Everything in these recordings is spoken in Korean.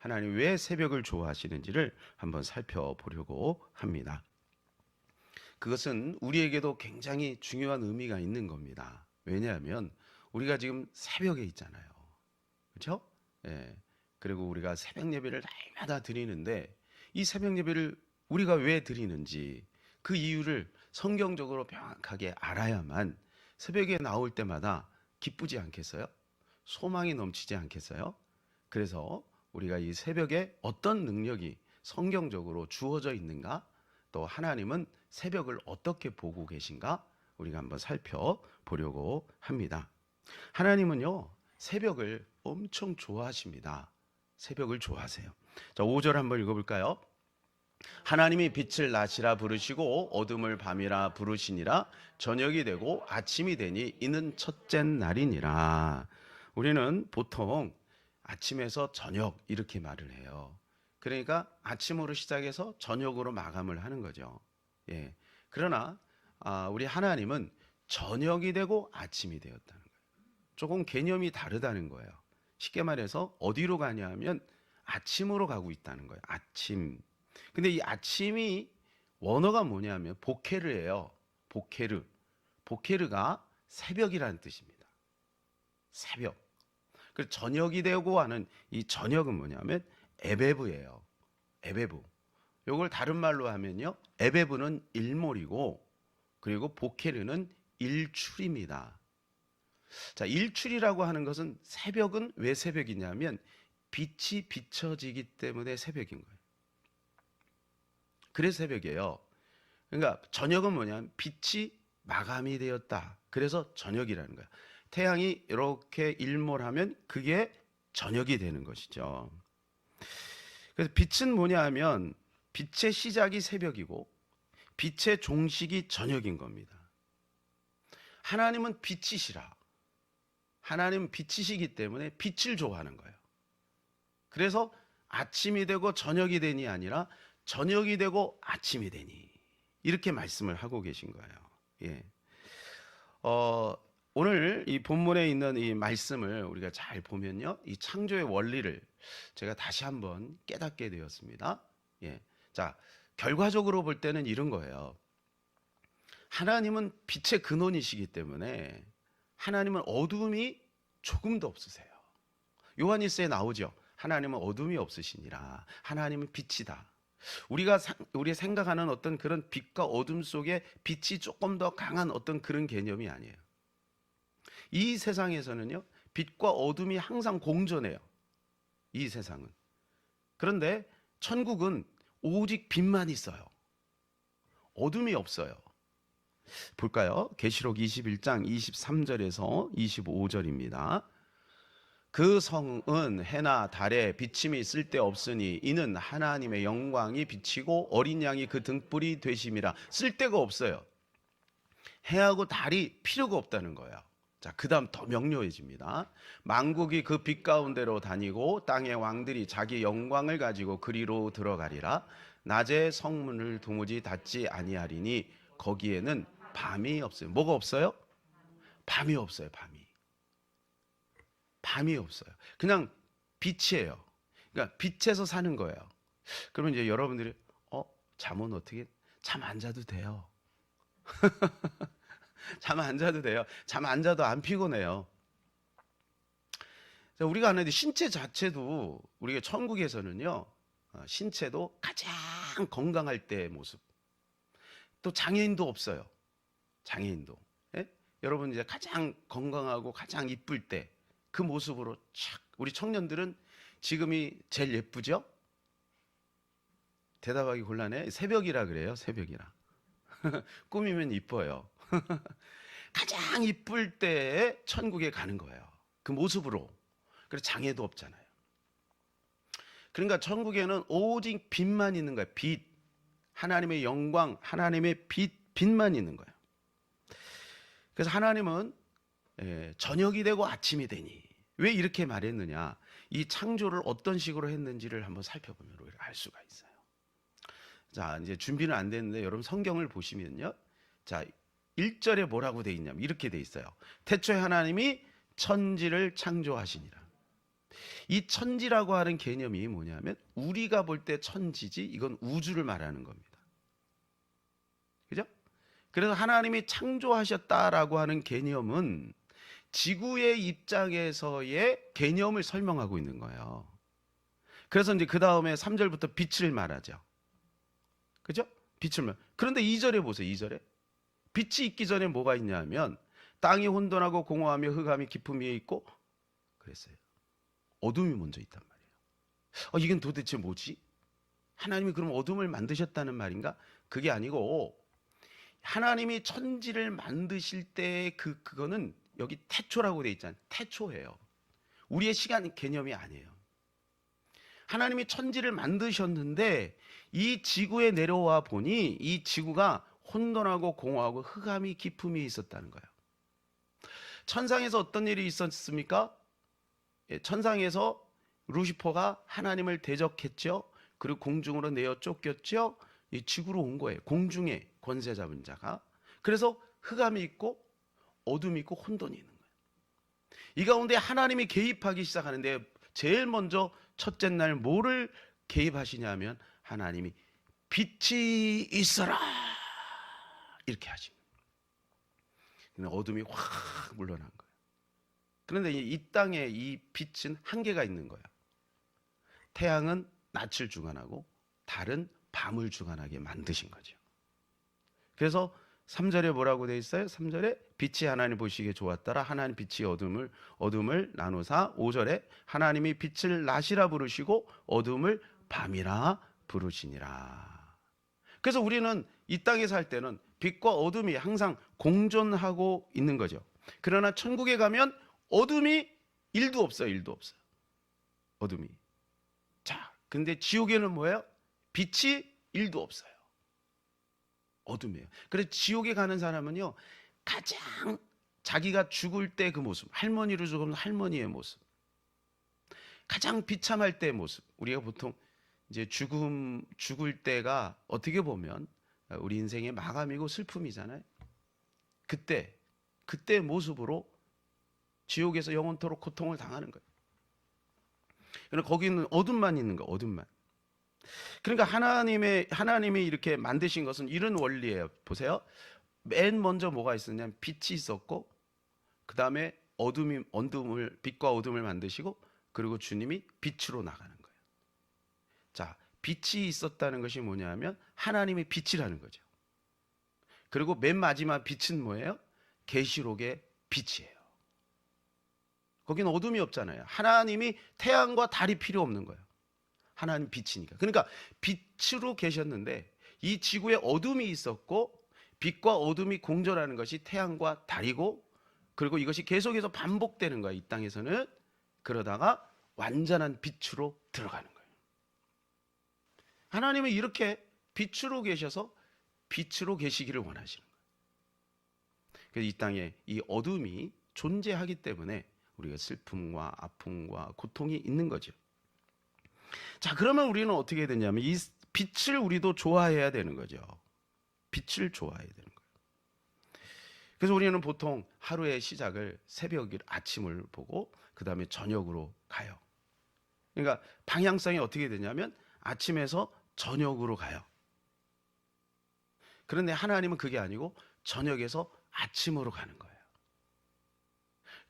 하나님 왜 새벽을 좋아하시는지를 한번 살펴보려고 합니다. 그것은 우리에게도 굉장히 중요한 의미가 있는 겁니다. 왜냐하면 우리가 지금 새벽에 있잖아요. 그렇죠? 예. 그리고 우리가 새벽 예배를 날마다 드리는데 이 새벽 예배를 우리가 왜 드리는지 그 이유를 성경적으로 명확하게 알아야만 새벽에 나올 때마다 기쁘지 않겠어요? 소망이 넘치지 않겠어요? 그래서 우리가 이 새벽에 어떤 능력이 성경적으로 주어져 있는가? 또 하나님은 새벽을 어떻게 보고 계신가? 우리가 한번 살펴보려고 합니다. 하나님은요, 새벽을 엄청 좋아하십니다. 새벽을 좋아하세요. 자, 5절 한번 읽어볼까요? 하나님이 빛을 낮이라 부르시고 어둠을 밤이라 부르시니라. 저녁이 되고 아침이 되니 이는 첫째 날이니라. 우리는 보통 아침에서 저녁 이렇게 말을 해요. 그러니까 아침으로 시작해서 저녁으로 마감을 하는 거죠. 예. 그러나 우리 하나님은 저녁이 되고 아침이 되었다는 거예요. 조금 개념이 다르다는 거예요. 쉽게 말해서 어디로 가냐 하면 아침으로 가고 있다는 거예요. 아침. 근데 이 아침이 원어가 뭐냐면 보케르예요. 보케르. 보케르가 새벽이라는 뜻입니다. 새벽. 그래서 저녁이 되고 하는 이 저녁은 뭐냐면 에베브예요. 에베브. 요걸 다른 말로 하면요. 에베브는 일몰이고 그리고 보케르는 일출입니다. 자, 일출이라고 하는 것은 새벽은 왜 새벽이냐면 빛이 비춰지기 때문에 새벽인 거예요. 그래서 새벽이에요. 그러니까 저녁은 뭐냐면 빛이 마감이 되었다. 그래서 저녁이라는 거예요. 태양이 이렇게 일몰하면 그게 저녁이 되는 것이죠. 그래서 빛은 뭐냐 하면 빛의 시작이 새벽이고 빛의 종식이 저녁인 겁니다. 하나님은 빛이시라. 하나님은 빛이시기 때문에 빛을 좋아하는 거예요. 그래서 아침이 되고 저녁이 되니 아니라 저녁이 되고 아침이 되니 이렇게 말씀을 하고 계신 거예요. 예. 오늘 이 본문에 있는 이 말씀을 우리가 잘 보면요, 이 창조의 원리를 제가 다시 한번 깨닫게 되었습니다. 예. 자, 결과적으로 볼 때는 이런 거예요. 하나님은 빛의 근원이시기 때문에 하나님은 어둠이 조금도 없으세요. 요한일서에 나오죠. 하나님은 어둠이 없으시니라. 하나님은 빛이다. 우리가 생각하는 어떤 그런 빛과 어둠 속에 빛이 조금 더 강한 어떤 그런 개념이 아니에요. 이 세상에서는요, 빛과 어둠이 항상 공존해요. 이 세상은. 그런데 천국은 오직 빛만 있어요. 어둠이 없어요. 볼까요? 계시록 21장 23절에서 25절입니다. 그 성은 해나 달에 비침이 쓸데없으니 이는 하나님의 영광이 비치고 어린 양이 그 등불이 되심이라. 쓸데가 없어요. 해하고 달이 필요가 없다는 거예요. 자, 그 다음 더 명료해집니다. 만국이 그 빛 가운데로 다니고 땅의 왕들이 자기 영광을 가지고 그리로 들어가리라. 낮에 성문을 도무지 닫지 아니하리니 거기에는 밤이 없어요. 뭐가 없어요? 밤이 없어요. 밤이 없어요. 그냥 빛이에요. 그러니까 빛에서 사는 거예요. 그러면 이제 여러분들이 잠은 어떻게 잠 안 자도 돼요. 잠 안 자도 돼요. 잠 안 자도 안 피곤해요. 우리가 아는데 신체 자체도 우리가 천국에서는요, 신체도 가장 건강할 때의 모습. 또 장애인도 없어요. 장애인도. 예? 여러분 이제 가장 건강하고 가장 이쁠 때 그 모습으로 착. 우리 청년들은 지금이 제일 예쁘죠? 대답하기 곤란해. 새벽이라 그래요. 새벽이라. 꾸미면 이뻐요. 가장 이쁠 때에 천국에 가는 거예요. 그 모습으로. 그래서 장애도 없잖아요. 그러니까 천국에는 오직 빛만 있는 거예요. 빛. 하나님의 영광, 하나님의 빛만 있는 거예요. 그래서 하나님은 저녁이 되고 아침이 되니. 왜 이렇게 말했느냐? 이 창조를 어떤 식으로 했는지를 한번 살펴보면 우리가 알 수가 있어요. 자, 이제 준비는 안 됐는데 여러분 성경을 보시면요. 자, 1절에 뭐라고 돼 있냐면 이렇게 돼 있어요. 태초에 하나님이 천지를 창조하시니라. 이 천지라고 하는 개념이 뭐냐면 우리가 볼 때 천지지 이건 우주를 말하는 겁니다. 그죠? 그래서 하나님이 창조하셨다라고 하는 개념은 지구의 입장에서의 개념을 설명하고 있는 거예요. 그래서 이제 그 다음에 3절부터 빛을 말하죠. 그죠? 빛을 말. 그런데 2절에 보세요. 2절에 빛이 있기 전에 뭐가 있냐면 땅이 혼돈하고 공허하며 흑암이 깊음 위에 있고 그랬어요. 어둠이 먼저 있단 말이에요. 이건 도대체 뭐지? 하나님이 그럼 어둠을 만드셨다는 말인가? 그게 아니고 하나님이 천지를 만드실 때 그거는 여기 태초라고 돼 있잖아요. 태초예요. 우리의 시간 개념이 아니에요. 하나님이 천지를 만드셨는데 이 지구에 내려와 보니 이 지구가 혼돈하고 공허하고 흑암이 깊음이 있었다는 거예요. 천상에서 어떤 일이 있었습니까? 천상에서 루시퍼가 하나님을 대적했죠. 그리고 공중으로 내어 쫓겼죠. 이 지구로 온 거예요. 공중에 권세 잡은 자가. 그래서 흑암이 있고 어둠이 있고 혼돈이 있는 거예요. 이 가운데 하나님이 개입하기 시작하는데 제일 먼저 첫째 날 뭐를 개입하시냐면 하나님이 빛이 있어라 이렇게 하십니다. 어둠이 확 물러난 거예요. 그런데 이 땅에 이 빛은 한계가 있는 거예요. 태양은 낯을 주관하고 달은 밤을 주관하게 만드신 거죠. 그래서 3절에 뭐라고 되어 있어요? 3절에 빛이 하나님 보시기에 좋았더라. 하나님 빛이 어둠을 나누사. 5절에 하나님이 빛을 낮이라 부르시고 어둠을 밤이라 부르시니라. 그래서 우리는 이 땅에 살 때는 빛과 어둠이 항상 공존하고 있는 거죠. 그러나 천국에 가면 어둠이 1도 없어요. 1도 없어요. 어둠이. 자, 근데 지옥에는 뭐예요? 빛이 1도 없어요. 어둠이에요. 그래서 지옥에 가는 사람은요, 가장 자기가 죽을 때 그 모습, 할머니로 죽으면 할머니의 모습, 가장 비참할 때의 모습. 우리가 보통 이제 죽을 때가 어떻게 보면 우리 인생의 마감이고 슬픔이잖아요. 그때 모습으로 지옥에서 영원토록 고통을 당하는 거예요. 그러나 거기는 어둠만 있는 거예요. 어둠만. 그러니까 하나님이 이렇게 만드신 것은 이런 원리예요. 보세요. 맨 먼저 뭐가 있었냐면 빛이 있었고, 그 다음에 빛과 어둠을 만드시고, 그리고 주님이 빛으로 나가는 거예요. 자, 빛이 있었다는 것이 뭐냐면 하나님의 빛이라는 거죠. 그리고 맨 마지막 빛은 뭐예요? 계시록의 빛이에요. 거기는 어둠이 없잖아요. 하나님이 태양과 달이 필요 없는 거예요. 하나님 빛이니까. 그러니까 빛으로 계셨는데 이 지구에 어둠이 있었고 빛과 어둠이 공존하는 것이 태양과 달이고, 그리고 이것이 계속해서 반복되는 거예요. 이 땅에서는. 그러다가 완전한 빛으로 들어가는 거예요. 하나님은 이렇게 빛으로 계셔서 빛으로 계시기를 원하시는 거예요. 그래서 이 땅에 이 어둠이 존재하기 때문에 우리가 슬픔과 아픔과 고통이 있는 거죠. 자, 그러면 우리는 어떻게 되냐면 이 빛을 우리도 좋아해야 되는 거죠. 빛을 좋아해야 되는 거예요. 그래서 우리는 보통 하루의 시작을 아침을 보고 그 다음에 저녁으로 가요. 그러니까 방향성이 어떻게 되냐면 아침에서 저녁으로 가요. 그런데 하나님은 그게 아니고 저녁에서 아침으로 가는 거예요.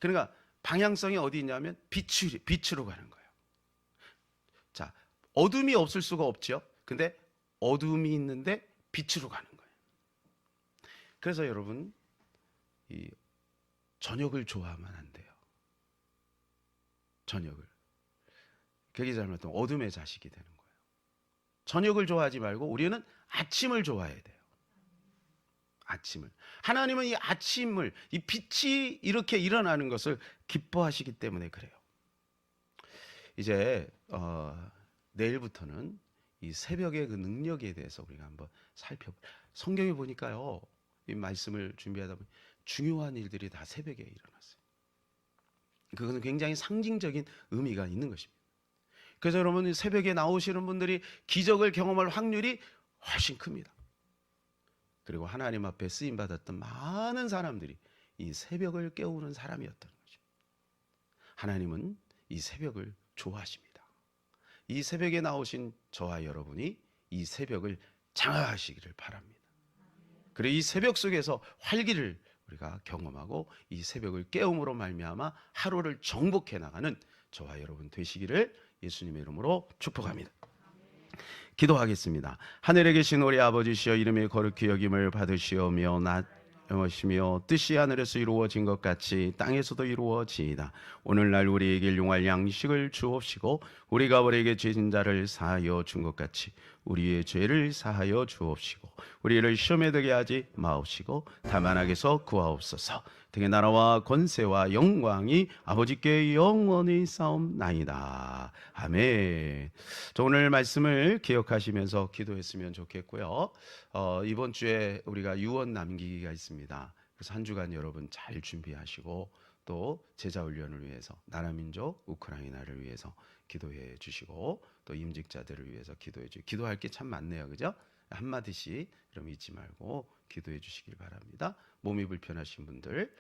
그러니까 방향성이 어디 있냐면 빛으로 가는 거예요. 자, 어둠이 없을 수가 없죠. 근데 어둠이 있는데 빛으로 가는 거예요. 그래서 여러분, 이 저녁을 좋아하면 안 돼요. 저녁을. 그게 잘못하면 어둠의 자식이 되는 거예요. 저녁을 좋아하지 말고 우리는 아침을 좋아해야 돼요. 아침을. 하나님은 이 아침을, 이 빛이 이렇게 일어나는 것을 기뻐하시기 때문에 그래요. 이제 내일부터는 이 새벽의 그 능력에 대해서 우리가 한번 성경에 보니까요, 이 말씀을 준비하다 보니 중요한 일들이 다 새벽에 일어났어요. 그것은 굉장히 상징적인 의미가 있는 것입니다. 그래서 여러분, 새벽에 나오시는 분들이 기적을 경험할 확률이 훨씬 큽니다. 그리고 하나님 앞에 쓰임 받았던 많은 사람들이 이 새벽을 깨우는 사람이었다는 거죠. 하나님은 이 새벽을 좋아하십니다. 이 새벽에 나오신 저와 여러분이 이 새벽을 장악하시기를 바랍니다. 그리고 이 새벽 속에서 활기를 우리가 경험하고 이 새벽을 깨움으로 말미암아 하루를 정복해 나가는 저와 여러분 되시기를 예수님의 이름으로 축복합니다. 기도하겠습니다. 하늘에 계신 우리 아버지시여, 이름이 거룩히 여김을 받으시오며 나시며 뜻이 하늘에서 이루어진 것 같이 땅에서도 이루어지이다. 오늘날 우리에게 용할 양식을 주옵시고 우리가 우리에게 죄진 자를 사하여 준 것 같이 우리의 죄를 사하여 주옵시고 우리를 시험에 들게 하지 마옵시고 다만 악에서 구하옵소서. 등의 나라와 권세와 영광이 아버지께 영원히 싸움나이다. 아멘. 오늘 말씀을 기억하시면서 기도했으면 좋겠고요. 이번 주에 우리가 유언 남기기가 있습니다. 그래서 한 주간 여러분 잘 준비하시고 또 제자 훈련을 위해서 나라 민족 우크라이나를 위해서 기도해 주시고 또 임직자들을 위해서 기도해 주시고 기도할 게 참 많네요. 그죠? 한마디씩 그럼 잊지 말고 기도해 주시길 바랍니다. 몸이 불편하신 분들